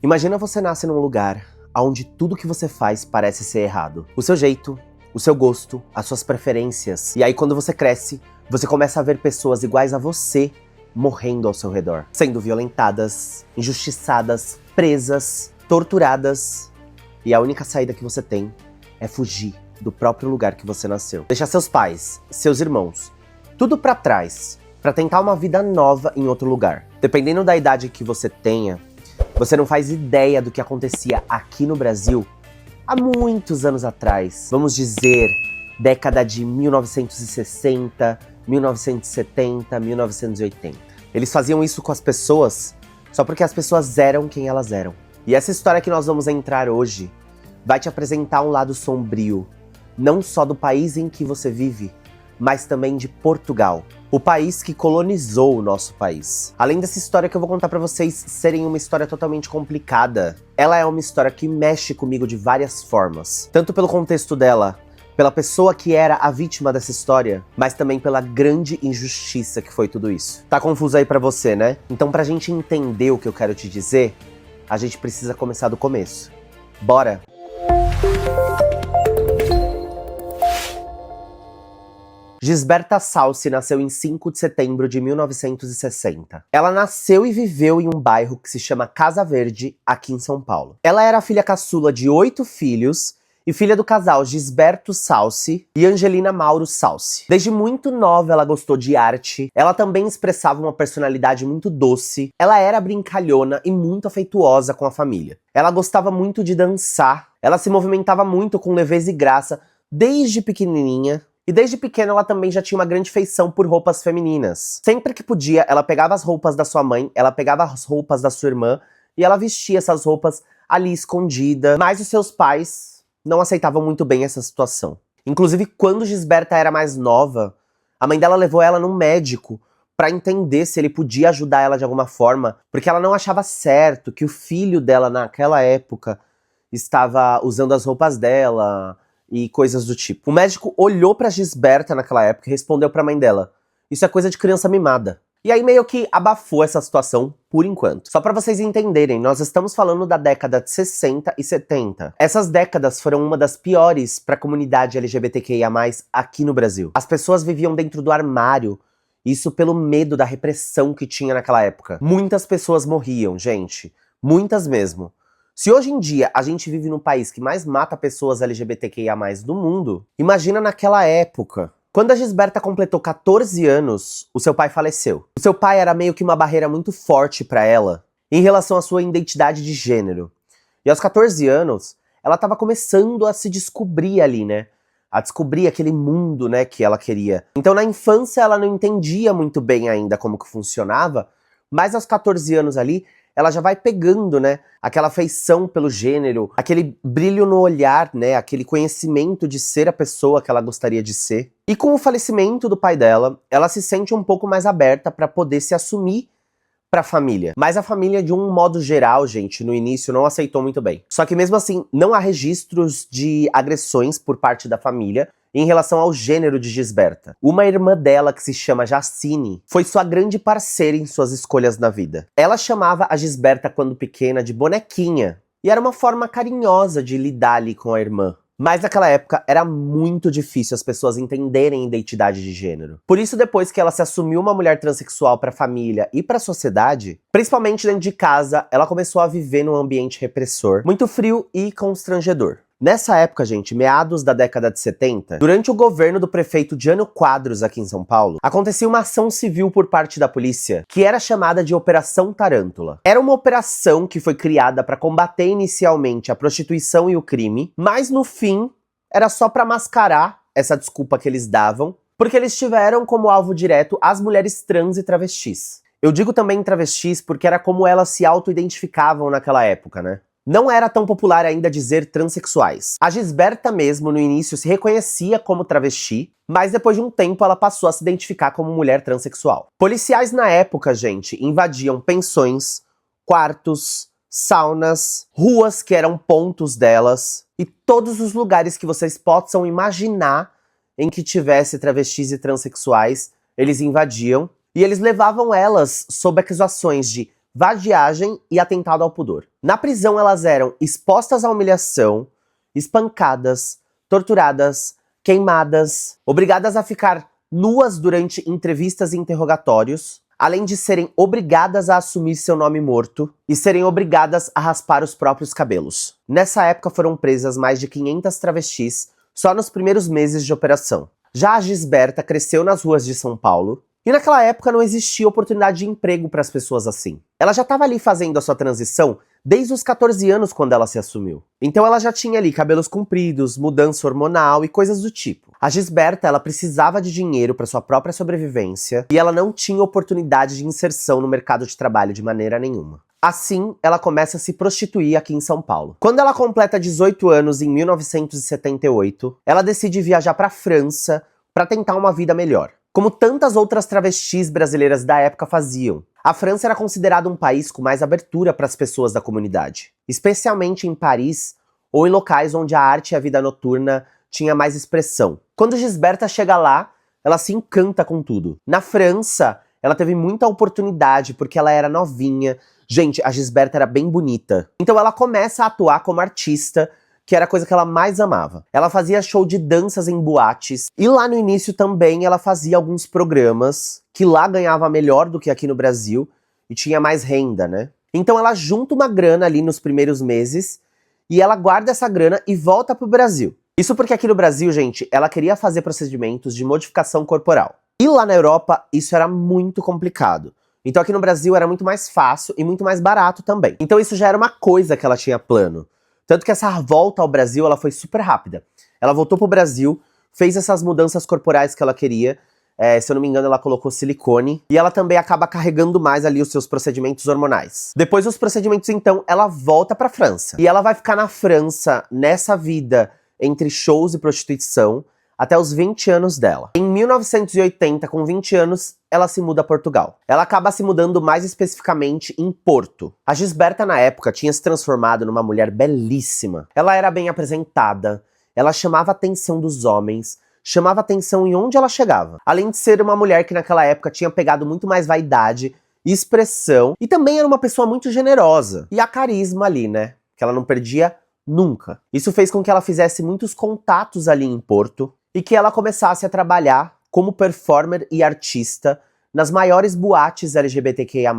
Imagina você nasce num lugar onde tudo que você faz parece ser errado. O seu jeito, o seu gosto, as suas preferências. E aí quando você cresce, você começa a ver pessoas iguais a você morrendo ao seu redor. Sendo violentadas, injustiçadas, presas, torturadas. E a única saída que você tem é fugir do próprio lugar que você nasceu. Deixar seus pais, seus irmãos, tudo pra trás, pra tentar uma vida nova em outro lugar. Dependendo da idade que você tenha, você não faz ideia do que acontecia aqui no Brasil há muitos anos atrás. Vamos dizer, década de 1960, 1970, 1980. Eles faziam isso com as pessoas só porque as pessoas eram quem elas eram. E essa história que nós vamos entrar hoje vai te apresentar um lado sombrio, não só do país em que você vive, mas também de Portugal, o país que colonizou o nosso país. Além dessa história que eu vou contar pra vocês serem uma história totalmente complicada, ela é uma história que mexe comigo de várias formas. Tanto pelo contexto dela, pela pessoa que era a vítima dessa história, mas também pela grande injustiça que foi tudo isso. Tá confuso aí pra você, né? Então pra gente entender o que eu quero te dizer, a gente precisa começar do começo. Bora! Gisberta Salsi nasceu em 5 de setembro de 1960. Ela nasceu e viveu em um bairro que se chama Casa Verde, aqui em São Paulo. Ela era a filha caçula de 8 filhos e filha do casal Gisberto Salsi e Angelina Mauro Salsi. Desde muito nova ela gostou de arte, ela também expressava uma personalidade muito doce, ela era brincalhona e muito afetuosa com a família. Ela gostava muito de dançar, ela se movimentava muito com leveza e graça desde pequenininha. E desde pequena ela também já tinha uma grande feição por roupas femininas. Sempre que podia, ela pegava as roupas da sua mãe, ela pegava as roupas da sua irmã e ela vestia essas roupas ali escondida. Mas os seus pais não aceitavam muito bem essa situação. Inclusive, quando Gisberta era mais nova, a mãe dela levou ela num médico pra entender se ele podia ajudar ela de alguma forma, porque ela não achava certo que o filho dela naquela época estava usando as roupas dela e coisas do tipo. O médico olhou pra Gisberta naquela época e respondeu pra mãe dela: isso é coisa de criança mimada. E aí meio que abafou essa situação por enquanto. Só pra vocês entenderem, nós estamos falando da década de 60 e 70. Essas décadas foram uma das piores pra comunidade LGBTQIA+, aqui no Brasil. As pessoas viviam dentro do armário, isso pelo medo da repressão que tinha naquela época. Muitas pessoas morriam, gente. Muitas mesmo. Se hoje em dia a gente vive num país que mais mata pessoas LGBTQIA+ do mundo, imagina naquela época. Quando a Gisberta completou 14 anos, o seu pai faleceu. O seu pai era meio que uma barreira muito forte pra ela em relação à sua identidade de gênero. E aos 14 anos, ela estava começando a se descobrir ali, né? A descobrir aquele mundo, né, que ela queria. Então na infância ela não entendia muito bem ainda como que funcionava, mas aos 14 anos ali, ela já vai pegando, né, aquela afeição pelo gênero, aquele brilho no olhar, né, aquele conhecimento de ser a pessoa que ela gostaria de ser. E com o falecimento do pai dela, ela se sente um pouco mais aberta para poder se assumir para a família. Mas a família, de um modo geral, gente, no início não aceitou muito bem. Só que mesmo assim, não há registros de agressões por parte da família em relação ao gênero de Gisberta. Uma irmã dela, que se chama Jacine, foi sua grande parceira em suas escolhas na vida. Ela chamava a Gisberta, quando pequena, de bonequinha. E era uma forma carinhosa de lidar ali com a irmã. Mas naquela época era muito difícil as pessoas entenderem a identidade de gênero. Por isso, depois que ela se assumiu uma mulher transexual para a família e para a sociedade, principalmente dentro de casa, ela começou a viver num ambiente repressor, muito frio e constrangedor. Nessa época, gente, meados da década de 70, durante o governo do prefeito Jânio Quadros aqui em São Paulo, acontecia uma ação civil por parte da polícia, que era chamada de Operação Tarântula. Era uma operação que foi criada para combater inicialmente a prostituição e o crime, mas no fim era só para mascarar essa desculpa que eles davam, porque eles tiveram como alvo direto as mulheres trans e travestis. Eu digo também travestis porque era como elas se auto-identificavam naquela época, né? Não era tão popular ainda dizer transexuais. A Gisberta mesmo, no início, se reconhecia como travesti, mas depois de um tempo ela passou a se identificar como mulher transexual. Policiais na época, gente, invadiam pensões, quartos, saunas, ruas que eram pontos delas, e todos os lugares que vocês possam imaginar em que tivesse travestis e transexuais, eles invadiam, e eles levavam elas sob acusações de vadiagem e atentado ao pudor. Na prisão, elas eram expostas à humilhação, espancadas, torturadas, queimadas, obrigadas a ficar nuas durante entrevistas e interrogatórios, além de serem obrigadas a assumir seu nome morto e serem obrigadas a raspar os próprios cabelos. Nessa época foram presas mais de 500 travestis só nos primeiros meses de operação. Já a Gisberta cresceu nas ruas de São Paulo, e naquela época não existia oportunidade de emprego para as pessoas assim. Ela já estava ali fazendo a sua transição desde os 14 anos quando ela se assumiu. Então ela já tinha ali cabelos compridos, mudança hormonal e coisas do tipo. A Gisberta, ela precisava de dinheiro para sua própria sobrevivência e ela não tinha oportunidade de inserção no mercado de trabalho de maneira nenhuma. Assim, ela começa a se prostituir aqui em São Paulo. Quando ela completa 18 anos em 1978, ela decide viajar para a França para tentar uma vida melhor, como tantas outras travestis brasileiras da época faziam. A França era considerada um país com mais abertura para as pessoas da comunidade, especialmente em Paris ou em locais onde a arte e a vida noturna tinha mais expressão. Quando Gisberta chega lá, ela se encanta com tudo. Na França, ela teve muita oportunidade porque ela era novinha. Gente, a Gisberta era bem bonita. Então ela começa a atuar como artista, que era a coisa que ela mais amava. Ela fazia show de danças em boates, e lá no início também ela fazia alguns programas, que lá ganhava melhor do que aqui no Brasil, e tinha mais renda, né? Então ela junta uma grana ali nos primeiros meses, e ela guarda essa grana e volta pro Brasil. Isso porque aqui no Brasil, gente, ela queria fazer procedimentos de modificação corporal. E lá na Europa, isso era muito complicado. Então aqui no Brasil era muito mais fácil e muito mais barato também. Então isso já era uma coisa que ela tinha plano. Tanto que essa volta ao Brasil, ela foi super rápida. Ela voltou pro Brasil, fez essas mudanças corporais que ela queria. Se eu não me engano, ela colocou silicone. E ela também acaba carregando mais ali os seus procedimentos hormonais. Depois dos procedimentos, então, ela volta pra França. E ela vai ficar na França, nessa vida entre shows e prostituição, até os 20 anos dela. Em 1980, com 20 anos, ela se muda a Portugal. Ela acaba se mudando mais especificamente em Porto. A Gisberta, na época, tinha se transformado numa mulher belíssima. Ela era bem apresentada, ela chamava a atenção dos homens, chamava atenção em onde ela chegava. Além de ser uma mulher que naquela época tinha pegado muito mais vaidade, expressão, e também era uma pessoa muito generosa. E a carisma ali, né? Que ela não perdia nunca. Isso fez com que ela fizesse muitos contatos ali em Porto, e que ela começasse a trabalhar como performer e artista nas maiores boates LGBTQIA+,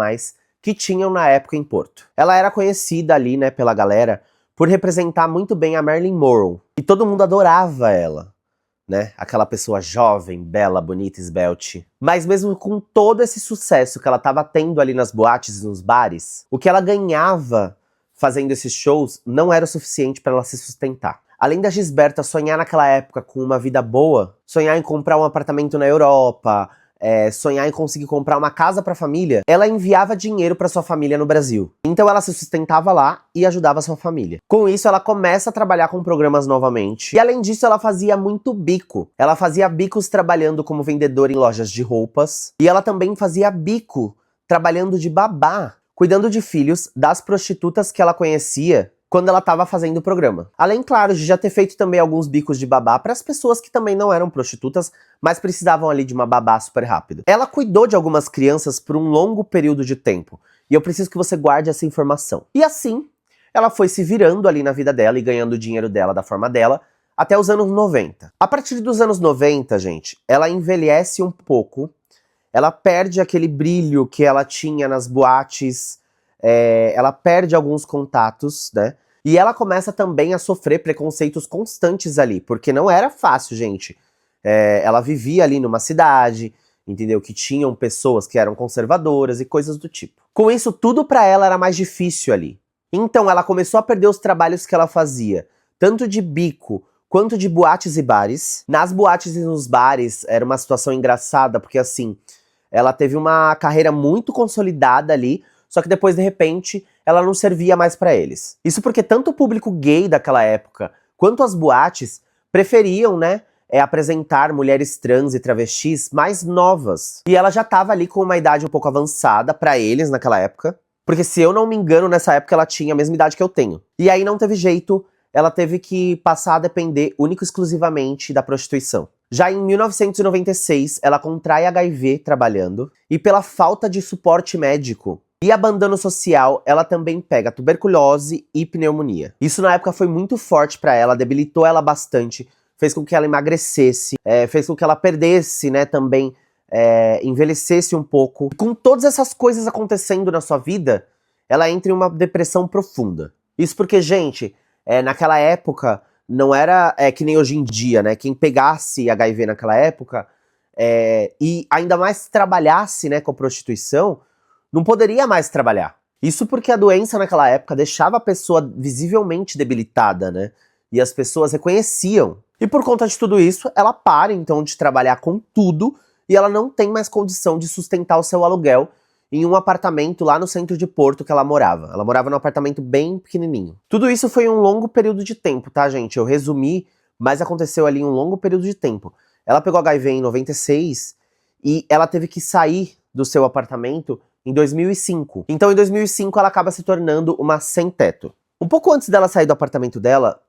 que tinham na época em Porto. Ela era conhecida ali, né, pela galera, por representar muito bem a Marilyn Monroe. E todo mundo adorava ela, né? Aquela pessoa jovem, bela, bonita, esbelte. Mas mesmo com todo esse sucesso que ela tava tendo ali nas boates e nos bares, o que ela ganhava fazendo esses shows não era o suficiente para ela se sustentar. Além da Gisberta sonhar naquela época com uma vida boa, sonhar em comprar um apartamento na Europa, sonhar em conseguir comprar uma casa para a família, ela enviava dinheiro para sua família no Brasil. Então ela se sustentava lá e ajudava a sua família. Com isso, ela começa a trabalhar com programas novamente. E além disso, ela fazia muito bico. Ela fazia bicos trabalhando como vendedora em lojas de roupas. E ela também fazia bico trabalhando de babá, cuidando de filhos das prostitutas que ela conhecia quando ela estava fazendo o programa. Além, claro, de já ter feito também alguns bicos de babá para as pessoas que também não eram prostitutas, mas precisavam ali de uma babá super rápida. Ela cuidou de algumas crianças por um longo período de tempo, e eu preciso que você guarde essa informação. E assim, ela foi se virando ali na vida dela e ganhando o dinheiro dela da forma dela, até os anos 90. A partir dos anos 90, gente, ela envelhece um pouco, ela perde aquele brilho que ela tinha nas boates, ela perde alguns contatos, né? E ela começa também a sofrer preconceitos constantes ali, porque não era fácil, gente. Ela vivia ali numa cidade, entendeu? Que tinham pessoas que eram conservadoras e coisas do tipo. Com isso, tudo pra ela era mais difícil ali. Então ela começou a perder os trabalhos que ela fazia, tanto de bico quanto de boates e bares. Nas boates e nos bares era uma situação engraçada, porque assim, ela teve uma carreira muito consolidada ali, só que depois, de repente, ela não servia mais pra eles. Isso porque tanto o público gay daquela época, quanto as boates, preferiam, né, apresentar mulheres trans e travestis mais novas. E ela já tava ali com uma idade um pouco avançada pra eles naquela época, porque se eu não me engano, nessa época ela tinha a mesma idade que eu tenho. E aí não teve jeito, ela teve que passar a depender único e exclusivamente da prostituição. Já em 1996, ela contrai HIV trabalhando, e pela falta de suporte médico, e abandono social, ela também pega tuberculose e pneumonia. Isso na época foi muito forte pra ela, debilitou ela bastante, fez com que ela emagrecesse, fez com que ela perdesse, né, também, envelhecesse um pouco. E com todas essas coisas acontecendo na sua vida, ela entra em uma depressão profunda. Isso porque, gente, naquela época, não era que nem hoje em dia, né? Quem pegasse HIV naquela época e ainda mais trabalhasse, né, com a prostituição, não poderia mais trabalhar. Isso porque a doença naquela época deixava a pessoa visivelmente debilitada, né? E as pessoas reconheciam. E por conta de tudo isso, ela para então de trabalhar com tudo e ela não tem mais condição de sustentar o seu aluguel em um apartamento lá no centro de Porto que ela morava. Ela morava num apartamento bem pequenininho. Tudo isso foi um longo período de tempo, tá, gente? Eu resumi, mas aconteceu ali um longo período de tempo. Ela pegou HIV em 96 e ela teve que sair do seu apartamento em 2005. Então, em 2005, ela acaba se tornando uma sem-teto. Um pouco antes dela sair do apartamento dela,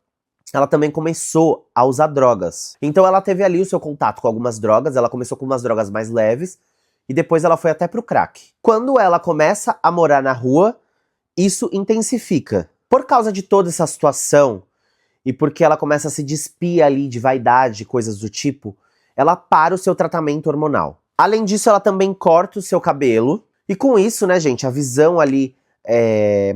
ela também começou a usar drogas. Então, ela teve ali o seu contato com algumas drogas, ela começou com umas drogas mais leves, e depois ela foi até pro crack. Quando ela começa a morar na rua, isso intensifica. Por causa de toda essa situação, e porque ela começa a se despir ali de vaidade, coisas do tipo, ela para o seu tratamento hormonal. Além disso, ela também corta o seu cabelo, e com isso, né, gente, a visão ali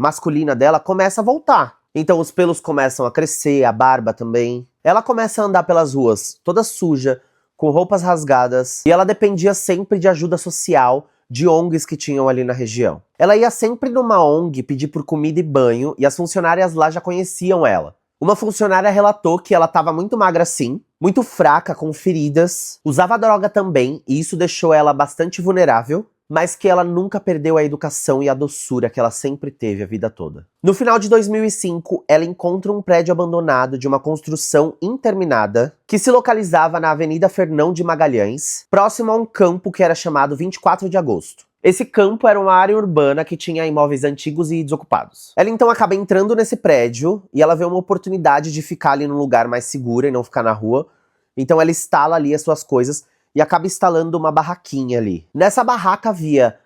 masculina dela começa a voltar. Então os pelos começam a crescer, a barba também. Ela começa a andar pelas ruas toda suja, com roupas rasgadas, e ela dependia sempre de ajuda social de ONGs que tinham ali na região. Ela ia sempre numa ONG pedir por comida e banho, e as funcionárias lá já conheciam ela. Uma funcionária relatou que ela estava muito magra sim, muito fraca, com feridas, usava droga também, e isso deixou ela bastante vulnerável, mas que ela nunca perdeu a educação e a doçura que ela sempre teve a vida toda. No final de 2005, ela encontra um prédio abandonado de uma construção interminada que se localizava na Avenida Fernão de Magalhães, próximo a um campo que era chamado 24 de Agosto. Esse campo era uma área urbana que tinha imóveis antigos e desocupados. Ela então acaba entrando nesse prédio e ela vê uma oportunidade de ficar ali num lugar mais seguro e não ficar na rua. Então ela instala ali as suas coisas e acaba instalando uma barraquinha ali. Nessa barraca havia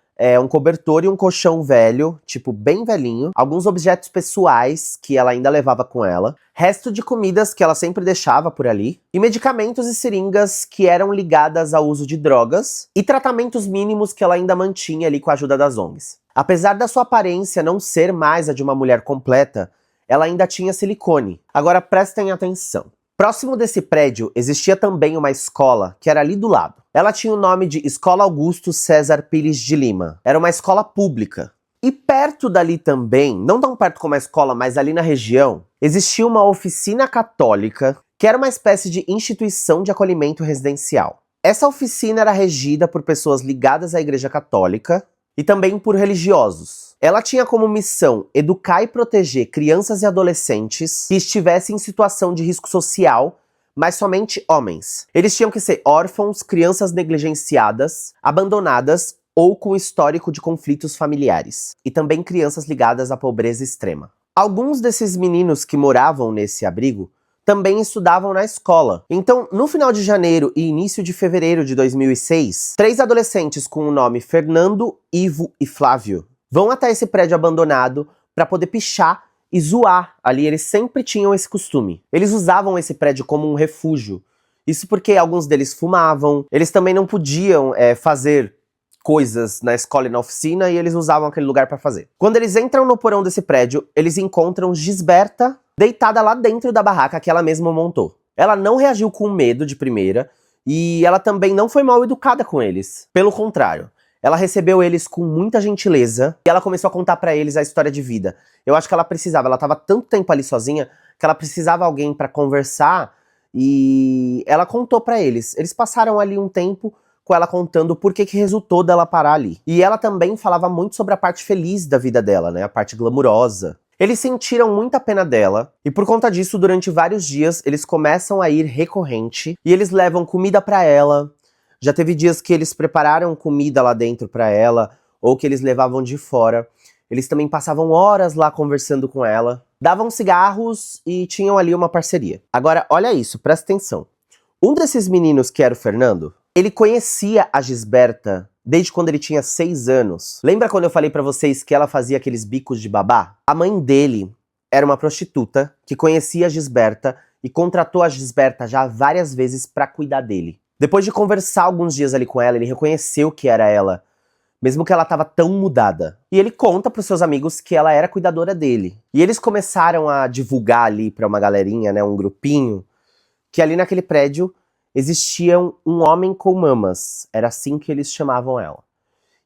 um cobertor e um colchão velho, tipo bem velhinho, alguns objetos pessoais que ela ainda levava com ela, resto de comidas que ela sempre deixava por ali, e medicamentos e seringas que eram ligadas ao uso de drogas, e tratamentos mínimos que ela ainda mantinha ali com a ajuda das ONGs. Apesar da sua aparência não ser mais a de uma mulher completa, ela ainda tinha silicone. Agora prestem atenção. Próximo desse prédio existia também uma escola que era ali do lado. Ela tinha o nome de Escola Augusto César Pires de Lima. Era uma escola pública. E perto dali também, não tão perto como a escola, mas ali na região, existia uma oficina católica que era uma espécie de instituição de acolhimento residencial. Essa oficina era regida por pessoas ligadas à Igreja Católica e também por religiosos. Ela tinha como missão educar e proteger crianças e adolescentes que estivessem em situação de risco social, mas somente homens. Eles tinham que ser órfãos, crianças negligenciadas, abandonadas ou com histórico de conflitos familiares. E também crianças ligadas à pobreza extrema. Alguns desses meninos que moravam nesse abrigo também estudavam na escola. Então, no final de janeiro e início de fevereiro de 2006, 3 adolescentes com o nome Fernando, Ivo e Flávio vão até esse prédio abandonado para poder pichar e zoar. Ali eles sempre tinham esse costume. Eles usavam esse prédio como um refúgio. Isso porque alguns deles fumavam, eles também não podiam fazer coisas na escola e na oficina e eles usavam aquele lugar para fazer. Quando eles entram no porão desse prédio, eles encontram Gisberta deitada lá dentro da barraca que ela mesma montou. Ela não reagiu com medo de primeira e ela também não foi mal educada com eles. Pelo contrário. Ela recebeu eles com muita gentileza e ela começou a contar pra eles a história de vida. Eu acho que ela precisava, ela tava tanto tempo ali sozinha que ela precisava de alguém pra conversar e ela contou pra eles. Eles passaram ali um tempo com ela contando por que resultou dela parar ali. E ela também falava muito sobre a parte feliz da vida dela, né, a parte glamurosa. Eles sentiram muita pena dela e por conta disso, durante vários dias, eles começam a ir recorrente e eles levam comida pra ela. Já teve dias que eles prepararam comida lá dentro pra ela, ou que eles levavam de fora. Eles também passavam horas lá conversando com ela, davam cigarros e tinham ali uma parceria. Agora, olha isso, presta atenção. Um desses meninos, que era o Fernando, ele conhecia a Gisberta desde quando ele tinha 6 anos. Lembra quando eu falei pra vocês que ela fazia aqueles bicos de babá? A mãe dele era uma prostituta que conhecia a Gisberta e contratou a Gisberta já várias vezes pra cuidar dele. Depois de conversar alguns dias ali com ela, ele reconheceu que era ela, mesmo que ela tava tão mudada. E ele conta pros seus amigos que ela era cuidadora dele. E eles começaram a divulgar ali pra uma galerinha, né, um grupinho, que ali naquele prédio existia um homem com mamas. Era assim que eles chamavam ela.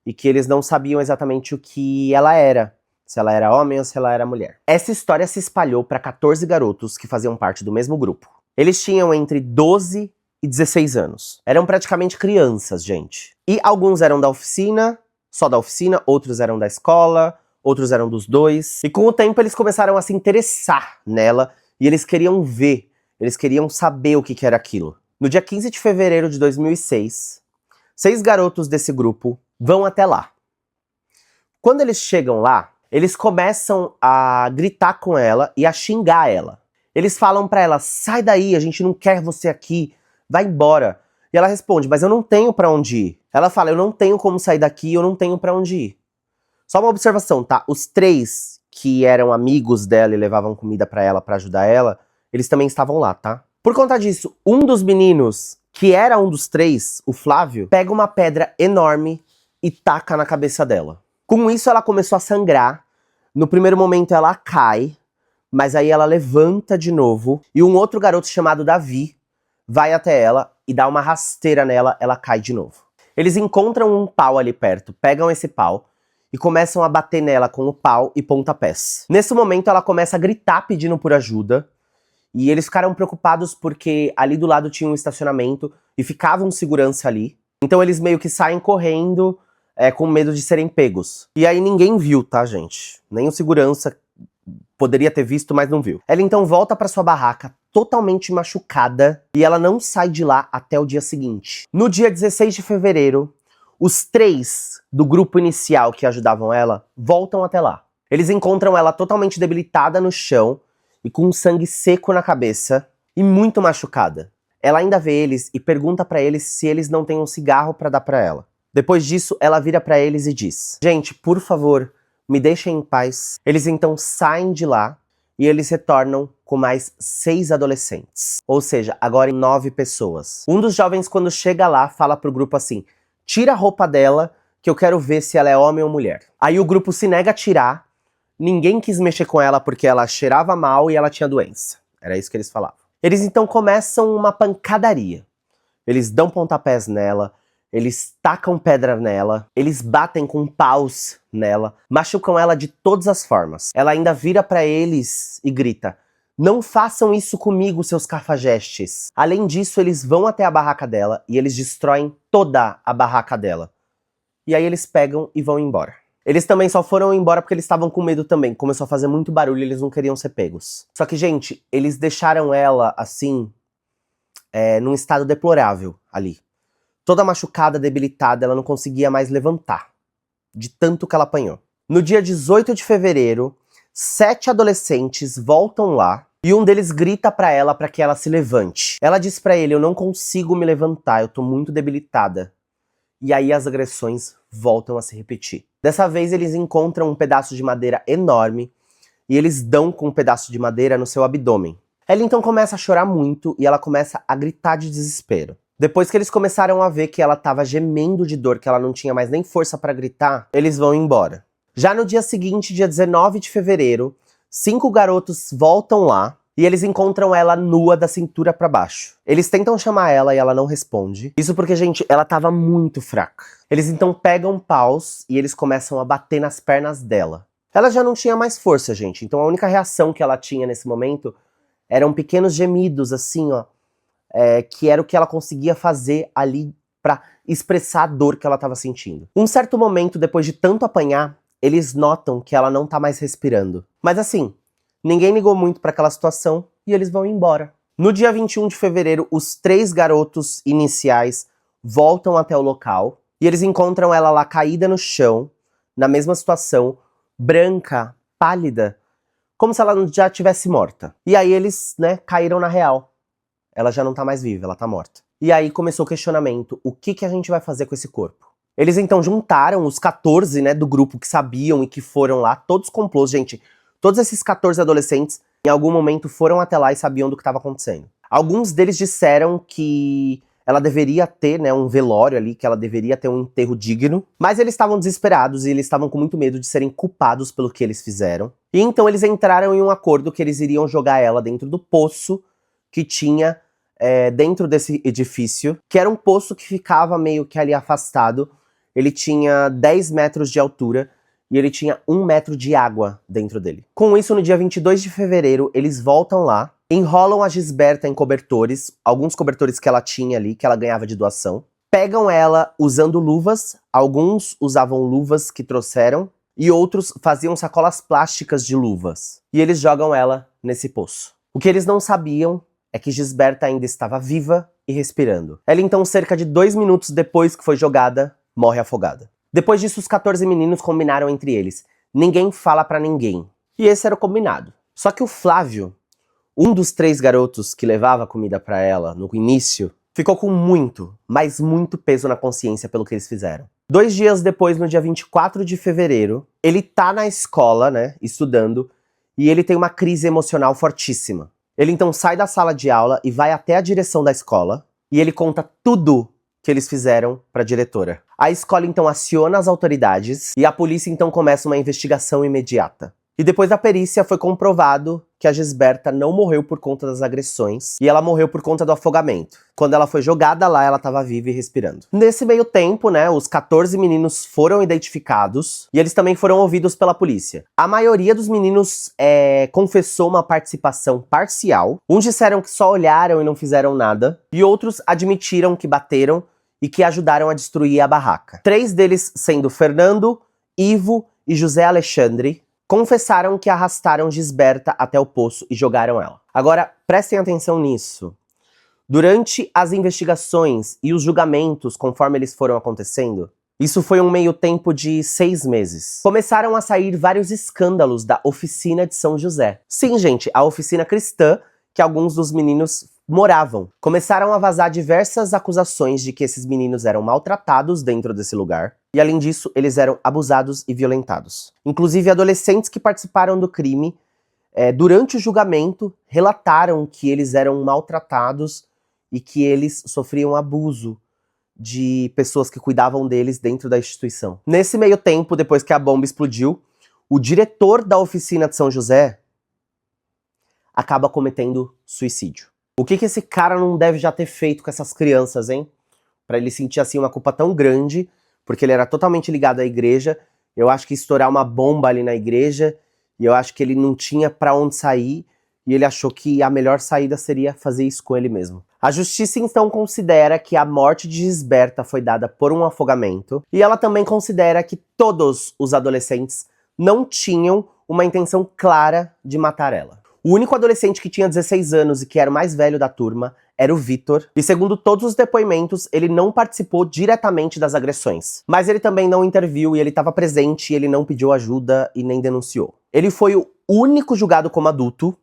E que eles não sabiam exatamente o que ela era. Se ela era homem ou se ela era mulher. Essa história se espalhou para 14 garotos que faziam parte do mesmo grupo. Eles tinham entre 12 e 16 anos. Eram praticamente crianças, gente. E alguns eram da oficina, só da oficina, outros eram da escola, outros eram dos dois. E com o tempo eles começaram a se interessar nela e eles queriam ver, eles queriam saber o que era aquilo. No dia 15 de fevereiro de 2006, 6 garotos desse grupo vão até lá. Quando eles chegam lá, eles começam a gritar com ela e a xingar ela. Eles falam pra ela, sai daí, a gente não quer você aqui, vai embora. E ela responde, mas eu não tenho pra onde ir. Ela fala, eu não tenho como sair daqui, eu não tenho pra onde ir. Só uma observação, tá? Os 3 que eram amigos dela e levavam comida pra ela, pra ajudar ela, eles também estavam lá, tá? Por conta disso, um dos meninos, que era um dos 3, o Flávio, pega uma pedra enorme e taca na cabeça dela. Com isso, ela começou a sangrar. No primeiro momento, ela cai, mas aí ela levanta de novo. E um outro garoto chamado Davi vai até ela e dá uma rasteira nela, ela cai de novo. Eles encontram um pau ali perto, pegam esse pau e começam a bater nela com o pau e pontapés. Nesse momento, ela começa a gritar pedindo por ajuda. E eles ficaram preocupados porque ali do lado tinha um estacionamento e ficava um segurança ali. Então eles meio que saem correndo, com medo de serem pegos. E aí ninguém viu, tá, gente? Nem o segurança poderia ter visto, mas não viu. Ela então volta pra sua barraca, totalmente machucada, e ela não sai de lá até o dia seguinte. No dia 16 de fevereiro, os 3 do grupo inicial que ajudavam ela voltam até lá. Eles encontram ela totalmente debilitada no chão e com sangue seco na cabeça e muito machucada. Ela ainda vê eles e pergunta pra eles se eles não têm um cigarro pra dar pra ela. Depois disso, ela vira pra eles e diz, gente, por favor, me deixem em paz. Eles então saem de lá e eles retornam com mais 6 adolescentes. Ou seja, agora em 9 pessoas. Um dos jovens, quando chega lá, fala pro grupo assim, tira a roupa dela que eu quero ver se ela é homem ou mulher. Aí o grupo se nega a tirar, ninguém quis mexer com ela porque ela cheirava mal e ela tinha doença. Era isso que eles falavam. Eles então começam uma pancadaria. Eles dão pontapés nela, eles tacam pedra nela, eles batem com paus nela, machucam ela de todas as formas. Ela ainda vira pra eles e grita, não façam isso comigo, seus cafajestes. Além disso, eles vão até a barraca dela e eles destroem toda a barraca dela. E aí eles pegam e vão embora. Eles também só foram embora porque eles estavam com medo também. Começou a fazer muito barulho e eles não queriam ser pegos. Só que, gente, eles deixaram ela, assim, num estado deplorável ali. Toda machucada, debilitada, ela não conseguia mais levantar. De tanto que ela apanhou. No dia 18 de fevereiro, 7 adolescentes voltam lá e um deles grita pra ela pra que ela se levante. Ela diz pra ele, eu não consigo me levantar, eu tô muito debilitada. E aí as agressões voltam a se repetir. Dessa vez eles encontram um pedaço de madeira enorme e eles dão com um pedaço de madeira no seu abdômen. Ela então começa a chorar muito e ela começa a gritar de desespero. Depois que eles começaram a ver que ela estava gemendo de dor, que ela não tinha mais nem força para gritar, eles vão embora. Já no dia seguinte, dia 19 de fevereiro, 5 garotos voltam lá e eles encontram ela nua da cintura pra baixo. Eles tentam chamar ela e ela não responde. Isso porque, gente, ela tava muito fraca. Eles então pegam paus e eles começam a bater nas pernas dela. Ela já não tinha mais força, gente. Então a única reação que ela tinha nesse momento eram pequenos gemidos, assim, ó. Que era o que ela conseguia fazer ali pra expressar a dor que ela tava sentindo. Um certo momento, depois de tanto apanhar, eles notam que ela não tá mais respirando. Mas assim, ninguém ligou muito pra aquela situação e eles vão embora. No dia 21 de fevereiro, os 3 garotos iniciais voltam até o local e eles encontram ela lá caída no chão, na mesma situação, branca, pálida, como se ela já tivesse morta. E aí eles, né, caíram na real. Ela já não tá mais viva, ela tá morta. E aí começou o questionamento, o que a gente vai fazer com esse corpo? Eles então juntaram os 14, né, do grupo que sabiam e que foram lá, todos complôs, gente. Todos esses 14 adolescentes, em algum momento, foram até lá e sabiam do que estava acontecendo. Alguns deles disseram que ela deveria ter, né, um velório ali, que ela deveria ter um enterro digno, mas eles estavam desesperados e eles estavam com muito medo de serem culpados pelo que eles fizeram. E então eles entraram em um acordo que eles iriam jogar ela dentro do poço que tinha dentro desse edifício, que era um poço que ficava meio que ali afastado. Ele tinha 10 metros de altura e ele tinha 1 metro de água dentro dele. Com isso, no dia 22 de fevereiro, eles voltam lá, enrolam a Gisberta em cobertores, alguns cobertores que ela tinha ali, que ela ganhava de doação, pegam ela usando luvas, alguns usavam luvas que trouxeram, e outros faziam sacolas plásticas de luvas. E eles jogam ela nesse poço. O que eles não sabiam é que Gisberta ainda estava viva e respirando. Ela então, cerca de 2 minutos depois que foi jogada, morre afogada. Depois disso, os 14 meninos combinaram entre eles: ninguém fala pra ninguém. E esse era o combinado. Só que o Flávio, um dos 3 garotos que levava comida pra ela no início, ficou com muito, mas muito peso na consciência pelo que eles fizeram. 2 dias depois, no dia 24 de fevereiro, ele tá na escola, né, estudando, e ele tem uma crise emocional fortíssima. Ele então sai da sala de aula e vai até a direção da escola, e ele conta tudo que eles fizeram para a diretora. A escola então aciona as autoridades e a polícia então começa uma investigação imediata. E depois da perícia foi comprovado que a Gisberta não morreu por conta das agressões e ela morreu por conta do afogamento. Quando ela foi jogada lá, ela estava viva e respirando. Nesse meio tempo, né, os 14 meninos foram identificados e eles também foram ouvidos pela polícia. A maioria dos meninos confessou uma participação parcial. Uns disseram que só olharam e não fizeram nada. E outros admitiram que bateram e que ajudaram a destruir a barraca. 3 deles, sendo Fernando, Ivo e José Alexandre, confessaram que arrastaram Gisberta até o poço e jogaram ela. Agora, prestem atenção nisso. Durante as investigações e os julgamentos, conforme eles foram acontecendo, isso foi um meio tempo de 6 meses. Começaram a sair vários escândalos da oficina de São José. Sim, gente, a oficina cristã que alguns dos meninos moravam. Começaram a vazar diversas acusações de que esses meninos eram maltratados dentro desse lugar. E além disso, eles eram abusados e violentados. Inclusive, adolescentes que participaram do crime, durante o julgamento, relataram que eles eram maltratados e que eles sofriam abuso de pessoas que cuidavam deles dentro da instituição. Nesse meio tempo, depois que a bomba explodiu, o diretor da oficina de São José acaba cometendo suicídio. O que esse cara não deve já ter feito com essas crianças, hein? Pra ele sentir assim uma culpa tão grande, porque ele era totalmente ligado à igreja. Eu acho que estourar uma bomba ali na igreja, e eu acho que ele não tinha pra onde sair, e ele achou que a melhor saída seria fazer isso com ele mesmo. A justiça então considera que a morte de Gisberta foi dada por um afogamento, e ela também considera que todos os adolescentes não tinham uma intenção clara de matar ela. O único adolescente que tinha 16 anos e que era o mais velho da turma era o Vitor, e segundo todos os depoimentos, ele não participou diretamente das agressões. Mas ele também não interviu e ele estava presente e ele não pediu ajuda e nem denunciou. Ele foi o único julgado como adulto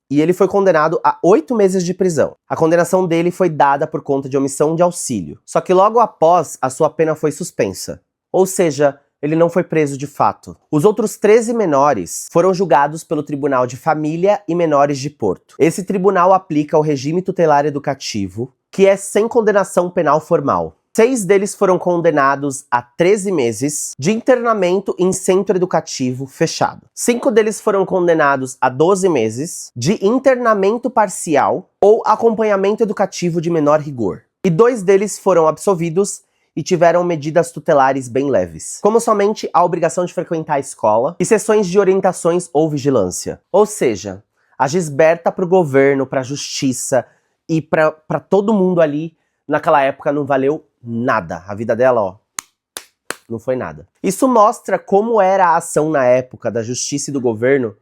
e ele foi condenado a 8 meses de prisão. A condenação dele foi dada por conta de omissão de auxílio. Só que logo após, a sua pena foi suspensa. Ou seja, ele não foi preso de fato. Os outros 13 menores foram julgados pelo Tribunal de Família e Menores de Porto. Esse tribunal aplica o regime tutelar educativo, que é sem condenação penal formal. 6 deles foram condenados a 13 meses de internamento em centro educativo fechado. 5 deles foram condenados a 12 meses de internamento parcial ou acompanhamento educativo de menor rigor. E 2 deles foram absolvidos e tiveram medidas tutelares bem leves, como somente a obrigação de frequentar a escola e sessões de orientações ou vigilância. Ou seja, a Gisberta pro governo, pra justiça e pra todo mundo ali, naquela época não valeu nada. A vida dela, ó, não foi nada. Isso mostra como era a ação na época da justiça e do governo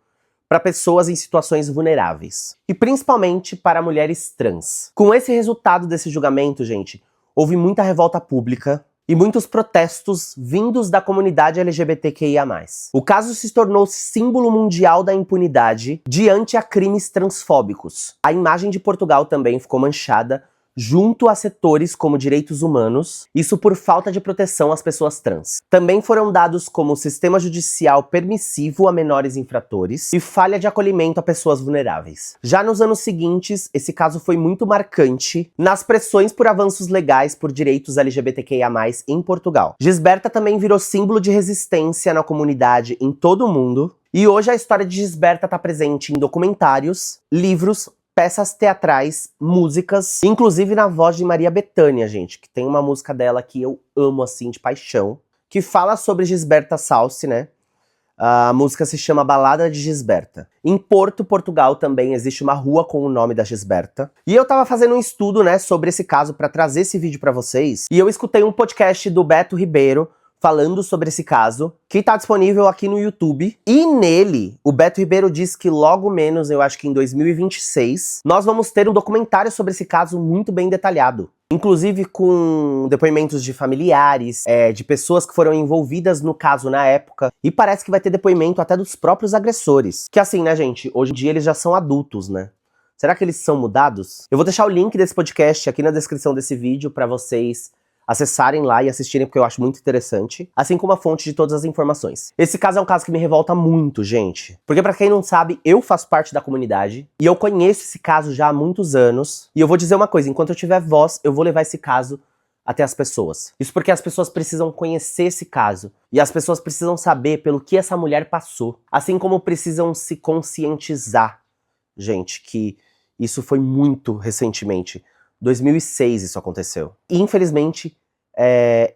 para pessoas em situações vulneráveis. E principalmente para mulheres trans. Com esse resultado desse julgamento, gente, houve muita revolta pública e muitos protestos vindos da comunidade LGBTQIA+. O caso se tornou símbolo mundial da impunidade diante a crimes transfóbicos. A imagem de Portugal também ficou manchada junto a setores como direitos humanos, isso por falta de proteção às pessoas trans. Também foram dados como sistema judicial permissivo a menores infratores e falha de acolhimento a pessoas vulneráveis. Já nos anos seguintes, esse caso foi muito marcante nas pressões por avanços legais por direitos LGBTQIA+, em Portugal. Gisberta também virou símbolo de resistência na comunidade em todo o mundo, e hoje a história de Gisberta está presente em documentários, livros, peças teatrais, músicas, inclusive na voz de Maria Bethânia, gente, que tem uma música dela que eu amo, assim, de paixão, que fala sobre Gisberta Salsi, né? A música se chama Balada de Gisberta. Em Porto, Portugal, também existe uma rua com o nome da Gisberta. E eu tava fazendo um estudo, né, sobre esse caso pra trazer esse vídeo pra vocês, e eu escutei um podcast do Beto Ribeiro, falando sobre esse caso, que tá disponível aqui no YouTube. E nele, o Beto Ribeiro diz que logo menos, eu acho que em 2026, nós vamos ter um documentário sobre esse caso muito bem detalhado. Inclusive com depoimentos de familiares, de pessoas que foram envolvidas no caso na época. E parece que vai ter depoimento até dos próprios agressores. Que assim, né, gente, hoje em dia eles já são adultos, né? Será que eles são mudados? Eu vou deixar o link desse podcast aqui na descrição desse vídeo pra vocês acessarem lá e assistirem, porque eu acho muito interessante, assim como a fonte de todas as informações. Esse caso é um caso que me revolta muito, gente. Porque pra quem não sabe, eu faço parte da comunidade, e eu conheço esse caso já há muitos anos, e eu vou dizer uma coisa, enquanto eu tiver voz, eu vou levar esse caso até as pessoas. Isso porque as pessoas precisam conhecer esse caso, e as pessoas precisam saber pelo que essa mulher passou, assim como precisam se conscientizar, gente, que isso foi muito recentemente. 2006 isso aconteceu. E, infelizmente,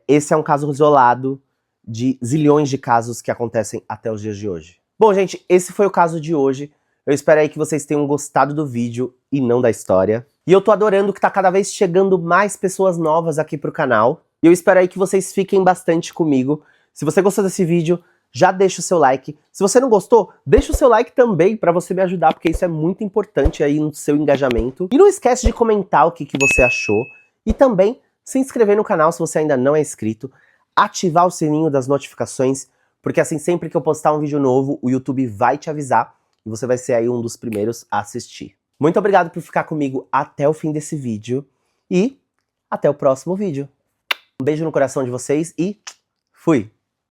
esse é um caso isolado de zilhões de casos que acontecem até os dias de hoje. Bom, gente, esse foi o caso de hoje. Eu espero aí que vocês tenham gostado do vídeo e não da história. E eu tô adorando que tá cada vez chegando mais pessoas novas aqui pro canal. E eu espero aí que vocês fiquem bastante comigo. Se você gostou desse vídeo, já deixa o seu like. Se você não gostou, deixa o seu like também pra você me ajudar, porque isso é muito importante aí no seu engajamento. E não esquece de comentar o que você achou. E também se inscrever no canal se você ainda não é inscrito. Ativar o sininho das notificações, porque assim sempre que eu postar um vídeo novo, o YouTube vai te avisar. E você vai ser aí um dos primeiros a assistir. Muito obrigado por ficar comigo até o fim desse vídeo. E até o próximo vídeo. Um beijo no coração de vocês e fui!